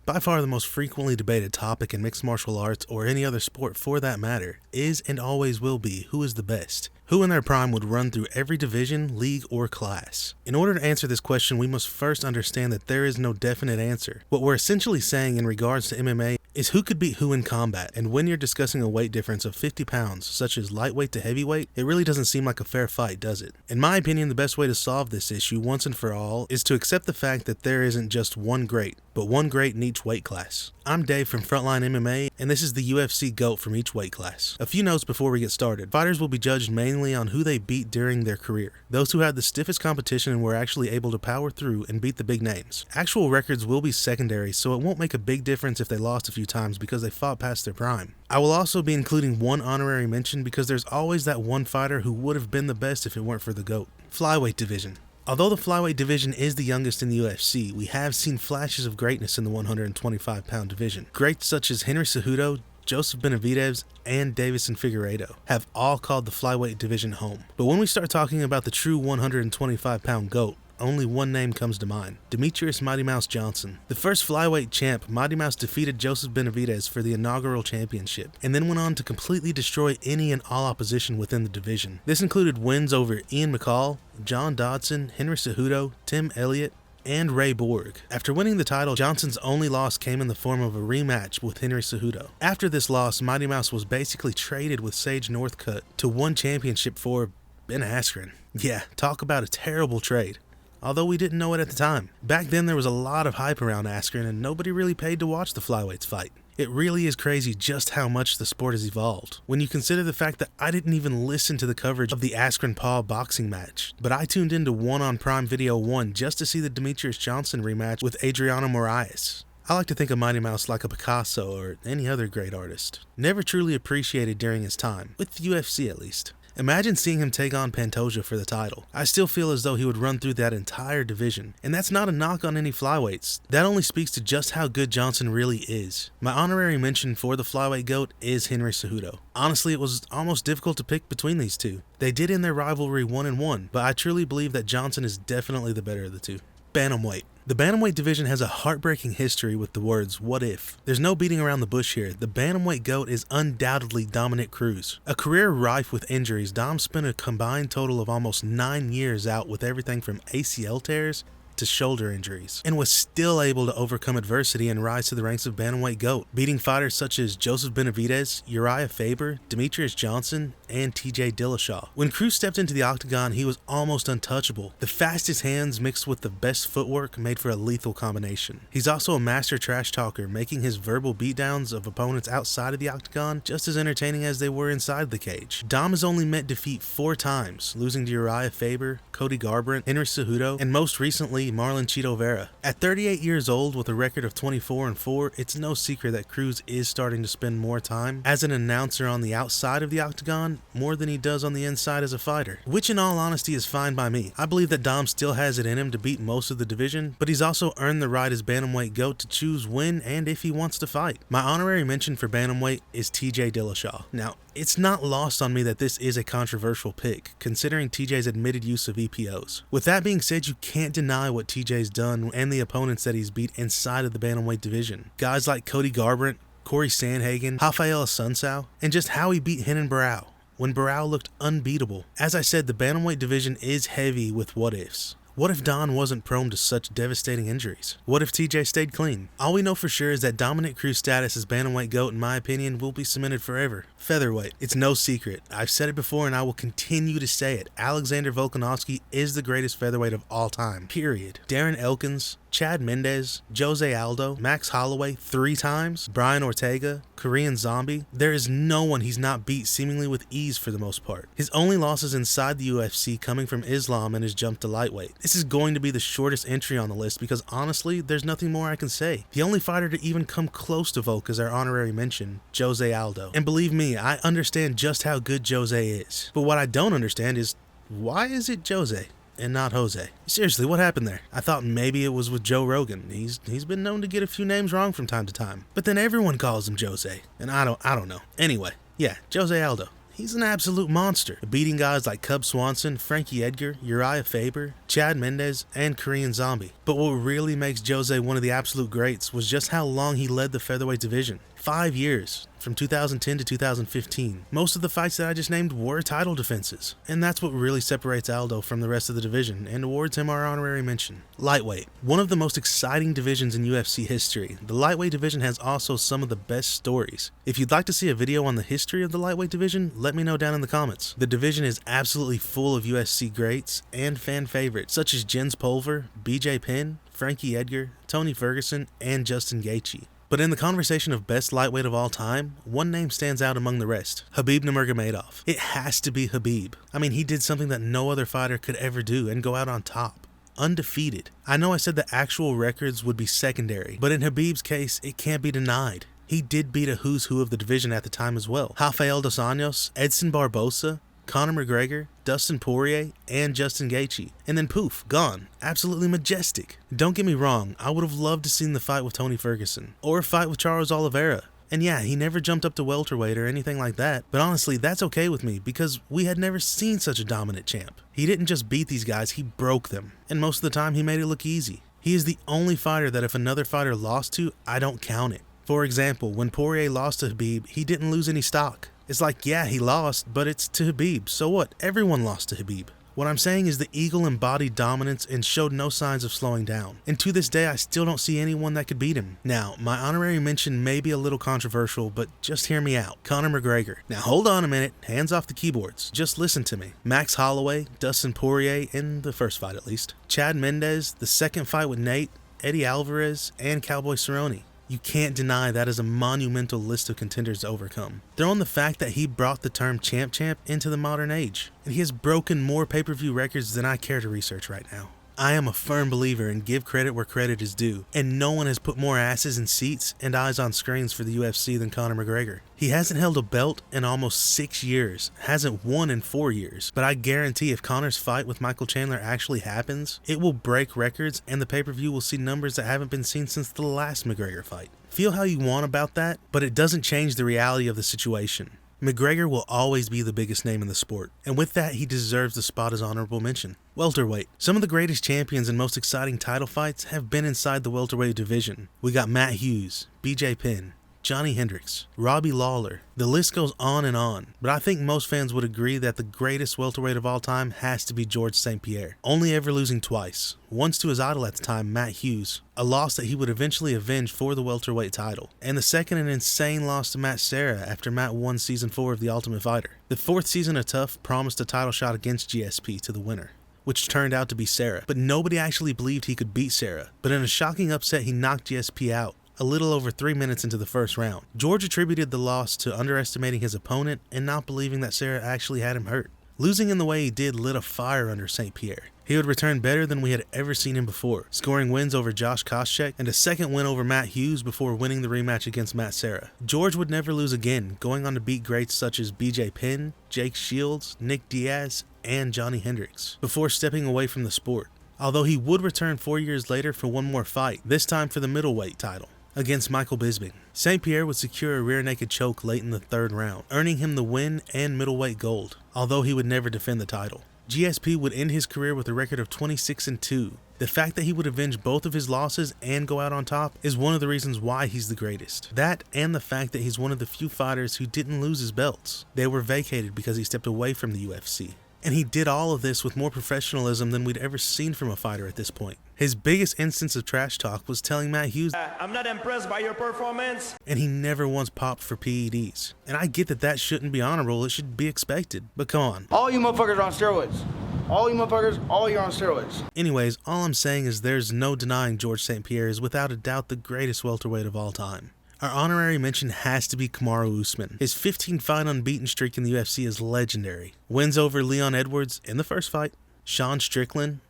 By far the most frequently debated topic in mixed martial arts, or any other sport for that matter, is and always will be who is the best. Who in their prime would run through every division, league, or class? In order to answer this question, we must first understand that there is no definite answer. What we're essentially saying in regards to MMA is who could beat who in combat, and when you're discussing a weight difference of 50 pounds, such as lightweight to heavyweight, it really doesn't seem like a fair fight, does it? In my opinion, the best way to solve this issue once and for all is to accept the fact that there isn't just one great, but one great in each weight class. I'm Dave from Frontline MMA, and this is the UFC GOAT from each weight class. A few notes before we get started. Fighters will be judged mainly on who they beat during their career. Those who had the stiffest competition and were actually able to power through and beat the big names. Actual records will be secondary, so it won't make a big difference if they lost a few times because they fought past their prime. I will also be including one honorary mention because there's always that one fighter who would have been the best if it weren't for the GOAT. Flyweight division. Although the flyweight division is the youngest in the UFC, we have seen flashes of greatness in the 125-pound division. Greats such as Henry Cejudo, Joseph Benavidez, and Davison Figueiredo have all called the flyweight division home. But when we start talking about the true 125-pound GOAT, only one name comes to mind: Demetrious Mighty Mouse Johnson. The first flyweight champ, Mighty Mouse defeated Joseph Benavidez for the inaugural championship, and then went on to completely destroy any and all opposition within the division. This included wins over Ian McCall, John Dodson, Henry Cejudo, Tim Elliott, and Ray Borg. After winning the title, Johnson's only loss came in the form of a rematch with Henry Cejudo. After this loss, Mighty Mouse was basically traded with Sage Northcutt to one championship for Ben Askren. Yeah, talk about a terrible trade. Although we didn't know it at the time. Back then there was a lot of hype around Askren and nobody really paid to watch the flyweights fight. It really is crazy just how much the sport has evolved. When you consider the fact that I didn't even listen to the coverage of the Askren-Paul boxing match, but I tuned into one on Prime Video 1 just to see the Demetrious Johnson rematch with Adriano Moraes. I like to think of Mighty Mouse like a Picasso or any other great artist. Never truly appreciated during his time, with the UFC at least. Imagine seeing him take on Pantoja for the title. I still feel as though he would run through that entire division. And that's not a knock on any flyweights. That only speaks to just how good Johnson really is. My honorary mention for the flyweight GOAT is Henry Cejudo. Honestly, it was almost difficult to pick between these two. They did end their rivalry 1-1, but I truly believe that Johnson is definitely the better of the two. Bantamweight. The bantamweight division has a heartbreaking history with the words, what if? There's no beating around the bush here. The bantamweight GOAT is undoubtedly Dominick Cruz. A career rife with injuries, Dom spent a combined total of almost 9 years out with everything from ACL tears to shoulder injuries, and was still able to overcome adversity and rise to the ranks of bantamweight GOAT, beating fighters such as Joseph Benavidez, Uriah Faber, Demetrious Johnson, and TJ Dillashaw. When Cruz stepped into the octagon, he was almost untouchable. The fastest hands mixed with the best footwork made for a lethal combination. He's also a master trash talker, making his verbal beatdowns of opponents outside of the octagon just as entertaining as they were inside the cage. Dom has only met defeat 4 times, losing to Uriah Faber, Cody Garbrandt, Henry Cejudo, and most recently Marlon Chito Vera. At 38 years old with a record of 24-4, it's no secret that Cruz is starting to spend more time as an announcer on the outside of the octagon more than he does on the inside as a fighter, which in all honesty is fine by me. I believe that Dom still has it in him to beat most of the division, but he's also earned the right as bantamweight GOAT to choose when and if he wants to fight. My honorary mention for bantamweight is TJ Dillashaw. Now, it's not lost on me that this is a controversial pick, considering TJ's admitted use of EPOs. With that being said, you can't deny what TJ's done and the opponents that he's beat inside of the bantamweight division. Guys like Cody Garbrandt, Corey Sandhagen, Rafael Assunção, and just how he beat Renan Barão when Barão looked unbeatable. As I said, the bantamweight division is heavy with what-ifs. What if Don wasn't prone to such devastating injuries? What if TJ stayed clean? All we know for sure is that Dominick Cruz's status as bantamweight GOAT, in my opinion, will be cemented forever. Featherweight. It's no secret. I've said it before and I will continue to say it. Alexander Volkanovski is the greatest featherweight of all time. Period. Darren Elkins, Chad Mendes, Jose Aldo, Max Holloway 3 times, Brian Ortega, Korean Zombie. There is no one he's not beat seemingly with ease for the most part. His only losses inside the UFC coming from Islam and his jump to lightweight. This is going to be the shortest entry on the list because honestly, there's nothing more I can say. The only fighter to even come close to Volk is our honorary mention, Jose Aldo. And believe me, I understand just how good Jose is. But what I don't understand is, why is it Jose and not Jose? Seriously, what happened there? I thought maybe it was with Joe Rogan. He's been known to get a few names wrong from time to time. But then everyone calls him Jose, and I don't know. Anyway, yeah, Jose Aldo. He's an absolute monster, beating guys like Cub Swanson, Frankie Edgar, Uriah Faber, Chad Mendes, and Korean Zombie. But what really makes Jose one of the absolute greats was just how long he led the featherweight division. 5 years, from 2010 to 2015. Most of the fights that I just named were title defenses, and that's what really separates Aldo from the rest of the division and awards him our honorary mention. Lightweight. One of the most exciting divisions in UFC history, the lightweight division has also some of the best stories. If you'd like to see a video on the history of the lightweight division, let me know down in the comments. The division is absolutely full of UFC greats and fan favorites such as Jens Pulver, BJ Penn, Frankie Edgar, Tony Ferguson, and Justin Gaethje. But in the conversation of best lightweight of all time, one name stands out among the rest: Khabib Nurmagomedov. It has to be Khabib. I mean, he did something that no other fighter could ever do and go out on top. Undefeated. I know I said the actual records would be secondary, but in Khabib's case, it can't be denied. He did beat a who's who of the division at the time as well. Rafael dos Anjos, Edson Barbosa, Conor McGregor, Dustin Poirier, and Justin Gaethje. And then poof, gone. Absolutely majestic. Don't get me wrong, I would have loved to seen the fight with Tony Ferguson, or a fight with Charles Oliveira. And yeah, he never jumped up to welterweight or anything like that, but honestly, that's okay with me because we had never seen such a dominant champ. He didn't just beat these guys, he broke them. And most of the time, he made it look easy. He is the only fighter that if another fighter lost to, I don't count it. For example, when Poirier lost to Khabib, he didn't lose any stock. It's like, yeah, he lost, but it's to Khabib. So what? Everyone lost to Khabib. What I'm saying is the Eagle embodied dominance and showed no signs of slowing down. And to this day, I still don't see anyone that could beat him. Now, my honorary mention may be a little controversial, but just hear me out. Conor McGregor. Now, hold on a minute. Hands off the keyboards. Just listen to me. Max Holloway, Dustin Poirier, in the first fight at least. Chad Mendes, the second fight with Nate, Eddie Alvarez, and Cowboy Cerrone. You can't deny that is a monumental list of contenders to overcome. Throw in the fact that he brought the term champ into the modern age, and he has broken more pay-per-view records than I care to research right now. I am a firm believer in give credit where credit is due, and no one has put more asses in seats and eyes on screens for the UFC than Conor McGregor. He hasn't held a belt in almost 6 years, hasn't won in 4 years, but I guarantee if Conor's fight with Michael Chandler actually happens, it will break records and the pay-per-view will see numbers that haven't been seen since the last McGregor fight. Feel how you want about that, but it doesn't change the reality of the situation. McGregor will always be the biggest name in the sport, and with that, he deserves the spot as honorable mention. Welterweight. Some of the greatest champions and most exciting title fights have been inside the welterweight division. We got Matt Hughes, BJ Penn, Johnny Hendricks, Robbie Lawler. The list goes on, but I think most fans would agree that the greatest welterweight of all time has to be George St-Pierre, only ever losing twice. Once to his idol at the time, Matt Hughes, a loss that he would eventually avenge for the welterweight title, and the second an insane loss to Matt Serra after Matt won Season 4 of The Ultimate Fighter. The fourth season of TUF promised a title shot against GSP to the winner, which turned out to be Serra, but nobody actually believed he could beat Serra. But in a shocking upset, he knocked GSP out a little over 3 minutes into the first round. George attributed the loss to underestimating his opponent and not believing that Serra actually had him hurt. Losing in the way he did lit a fire under St-Pierre. He would return better than we had ever seen him before, scoring wins over Josh Koscheck and a second win over Matt Hughes before winning the rematch against Matt Serra. George would never lose again, going on to beat greats such as BJ Penn, Jake Shields, Nick Diaz, and Johnny Hendricks, before stepping away from the sport. Although he would return 4 years later for one more fight, this time for the middleweight title, against Michael Bisping. St-Pierre would secure a rear naked choke late in the third round, earning him the win and middleweight gold, although he would never defend the title. GSP would end his career with a record of 26-2. The fact that he would avenge both of his losses and go out on top is one of the reasons why he's the greatest. That and the fact that he's one of the few fighters who didn't lose his belts. They were vacated because he stepped away from the UFC. And he did all of this with more professionalism than we'd ever seen from a fighter at this point. His biggest instance of trash talk was telling Matt Hughes, I'm not impressed by your performance. And he never once popped for PEDs. And I get that that shouldn't be honorable, it should be expected. But come on. All you motherfuckers are on steroids. All you motherfuckers, all you're on steroids. Anyways, all I'm saying is there's no denying George St-Pierre is without a doubt the greatest welterweight of all time. Our honorary mention has to be Kamaru Usman. His 15-fight unbeaten streak in the UFC is legendary. Wins over Leon Edwards in the first fight, Sean Strickland,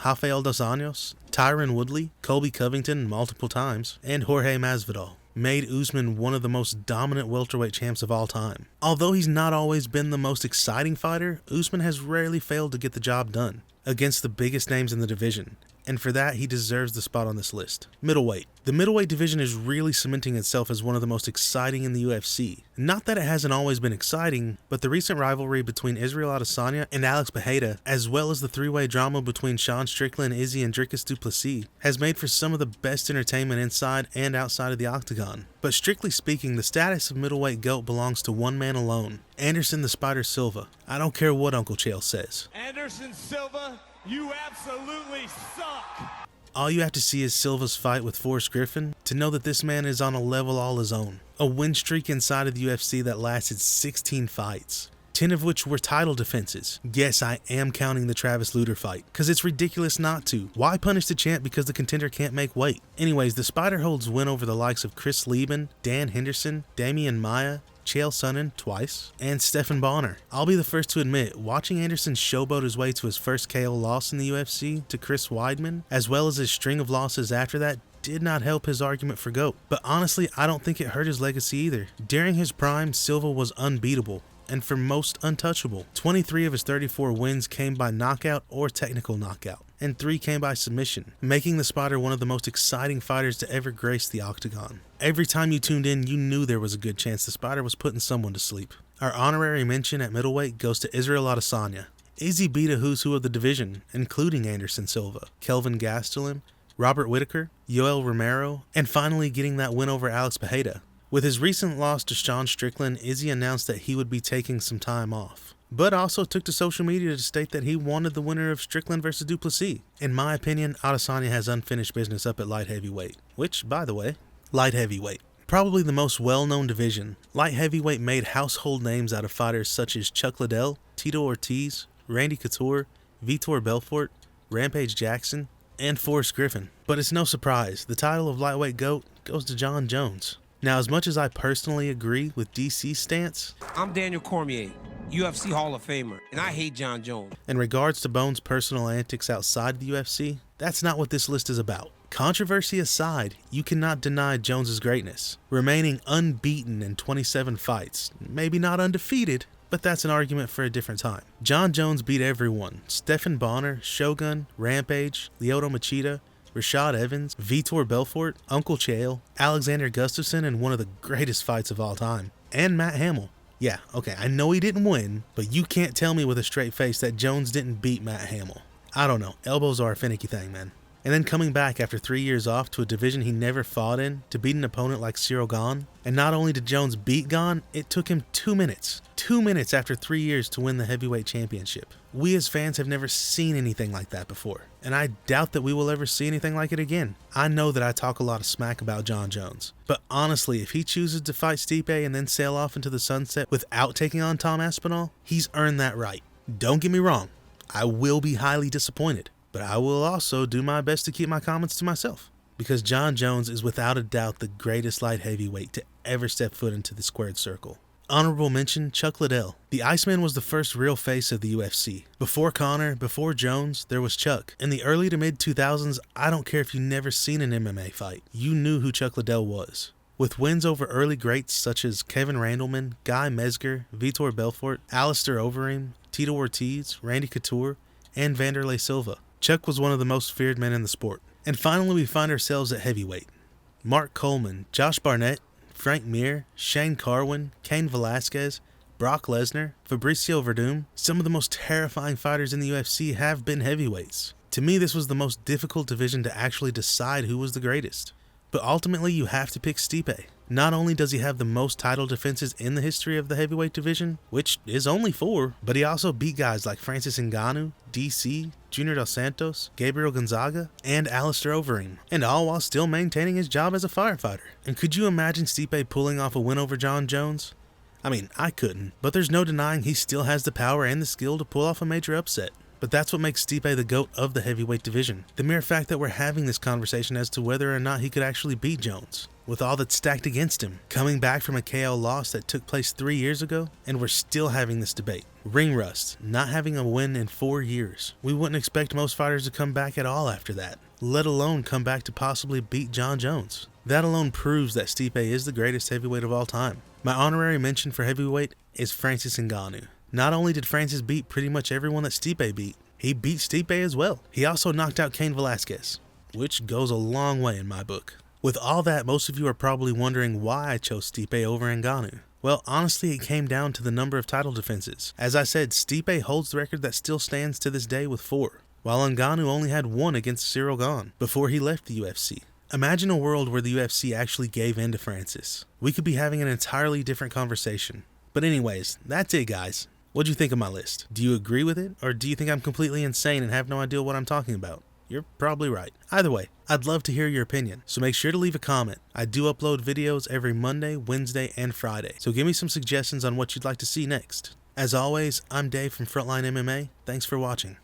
Rafael dos Anjos, Tyron Woodley, Colby Covington multiple times, and Jorge Masvidal made Usman one of the most dominant welterweight champs of all time. Although he's not always been the most exciting fighter, Usman has rarely failed to get the job done against the biggest names in the division. and for that he deserves the spot on this list. Middleweight. The middleweight division is really cementing itself as one of the most exciting in the UFC. Not that it hasn't always been exciting, but the recent rivalry between Israel Adesanya and Alex Pereira, as well as the three-way drama between Sean Strickland, Izzy, and Dricus du Plessis, has made for some of the best entertainment inside and outside of the octagon. But strictly speaking, the status of middleweight GOAT belongs to one man alone, Anderson the Spider Silva. I don't care what Uncle Chael says. Anderson Silva, you absolutely suck. All you have to see is Silva's fight with Forrest Griffin to know that this man is on a level all his own. A win streak inside of the UFC that lasted 16 fights. 10 of which were title defenses. Yes, I am counting the Travis Lutter fight, because it's ridiculous not to. Why punish the champ because the contender can't make weight? Anyways, the Spider holds win over the likes of Chris Lieben, Dan Henderson, Damian Maia, Chael Sonnen twice, and Stephan Bonner. I'll be the first to admit, watching Anderson showboat his way to his first KO loss in the UFC to Chris Weidman, as well as his string of losses after that, did not help his argument for GOAT. But honestly, I don't think it hurt his legacy either. During his prime, Silva was unbeatable, and for most untouchable. 23 of his 34 wins came by knockout or technical knockout, and 3 came by submission, making the Spider one of the most exciting fighters to ever grace the octagon. Every time you tuned in, you knew there was a good chance the Spider was putting someone to sleep. Our honorary mention at middleweight goes to Israel Adesanya. Izzy beat a who's who of the division, including Anderson Silva, Kelvin Gastelum, Robert Whittaker, Yoel Romero, and finally getting that win over Alex Pereira. With his recent loss to Sean Strickland, Izzy announced that he would be taking some time off, but also took to social media to state that he wanted the winner of Strickland vs. du Plessis. In my opinion, Adesanya has unfinished business up at light heavyweight, which, by the way, light heavyweight. Probably the most well-known division, light heavyweight made household names out of fighters such as Chuck Liddell, Tito Ortiz, Randy Couture, Vitor Belfort, Rampage Jackson, and Forrest Griffin. But it's no surprise, the title of lightweight GOAT goes to Jon Jones. Now, as much as I personally agree with DC's stance, I'm Daniel Cormier, UFC Hall of Famer, and I hate Jon Jones. In regards to Bones' personal antics outside the UFC, that's not what this list is about. Controversy aside, you cannot deny Jones' greatness, remaining unbeaten in 27 fights, maybe not undefeated, but that's an argument for a different time. Jon Jones beat everyone: Stephan Bonner, Shogun, Rampage, Lyoto Machida, Rashad Evans, Vitor Belfort, Uncle Chael, Alexander Gustafsson in one of the greatest fights of all time, and Matt Hamill. Yeah, okay, I know he didn't win, but you can't tell me with a straight face that Jones didn't beat Matt Hamill. I don't know, elbows are a finicky thing, man. And then coming back after 3 years off to a division he never fought in to beat an opponent like Cyril Gane. And not only did Jones beat Gane, it took him 2 minutes. 2 minutes after 3 years to win the heavyweight championship. We as fans have never seen anything like that before, and I doubt that we will ever see anything like it again. I know that I talk a lot of smack about Jon Jones, but honestly, if he chooses to fight Stipe and then sail off into the sunset without taking on Tom Aspinall, he's earned that right. Don't get me wrong, I will be highly disappointed, but I will also do my best to keep my comments to myself, because Jon Jones is without a doubt the greatest light heavyweight to ever step foot into the squared circle. Honorable mention, Chuck Liddell. The Iceman was the first real face of the UFC. Before Conor, before Jones, there was Chuck. In the early to mid 2000s, I don't care if you've never seen an MMA fight, you knew who Chuck Liddell was. With wins over early greats such as Kevin Randleman, Guy Mezger, Vitor Belfort, Alistair Overeem, Tito Ortiz, Randy Couture, and Vanderlei Silva, Chuck was one of the most feared men in the sport. And finally, we find ourselves at heavyweight. Mark Coleman, Josh Barnett, Frank Mir, Shane Carwin, Cain Velasquez, Brock Lesnar, Fabricio Verdum, some of the most terrifying fighters in the UFC have been heavyweights. To me, this was the most difficult division to actually decide who was the greatest. But ultimately, you have to pick Stipe. Not only does he have the most title defenses in the history of the heavyweight division, which is only 4, but he also beat guys like Francis Ngannou, DC, Junior Dos Santos, Gabriel Gonzaga, and Alistair Overeem, and all while still maintaining his job as a firefighter. And could you imagine Stipe pulling off a win over Jon Jones? I mean, I couldn't, but there's no denying he still has the power and the skill to pull off a major upset. But that's what makes Stipe the GOAT of the heavyweight division. The mere fact that we're having this conversation as to whether or not he could actually beat Jones, with all that's stacked against him, coming back from a KO loss that took place 3 years ago, and we're still having this debate. Ring rust, not having a win in 4 years. We wouldn't expect most fighters to come back at all after that, let alone come back to possibly beat Jon Jones. That alone proves that Stipe is the greatest heavyweight of all time. My honorary mention for heavyweight is Francis Ngannou. Not only did Francis beat pretty much everyone that Stipe beat, he beat Stipe as well. He also knocked out Cain Velasquez, which goes a long way in my book. With all that, most of you are probably wondering why I chose Stipe over Ngannou. Well, honestly, it came down to the number of title defenses. As I said, Stipe holds the record that still stands to this day with 4, while Ngannou only had 1 against Cyril Gane before he left the UFC. Imagine a world where the UFC actually gave in to Francis. We could be having an entirely different conversation. But anyways, that's it guys. What'd you think of my list? Do you agree with it, or do you think I'm completely insane and have no idea what I'm talking about? You're probably right. Either way, I'd love to hear your opinion, so make sure to leave a comment. I do upload videos every Monday, Wednesday, and Friday, so give me some suggestions on what you'd like to see next. As always, I'm Dave from Frontline MMA. Thanks for watching.